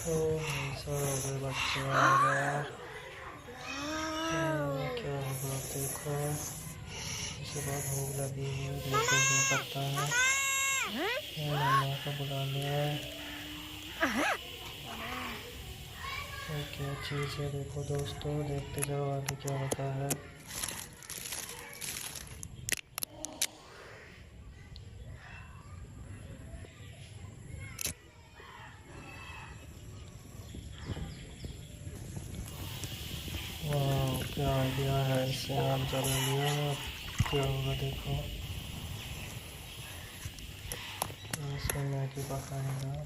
ओ भाई साहब बच्चा आ गया। क्या होगा देखो। इसे बहुत भूख लगी हुई, देखो क्या करता है। मम्मा को बुला लिया। क्या चीज़ है देखो दोस्तों, देखते जाओ आगे क्या होता है। वाह क्या आइडिया है, इससे आम चला लिया। क्या होगा देखो, इसमें मैगी पकाएगा।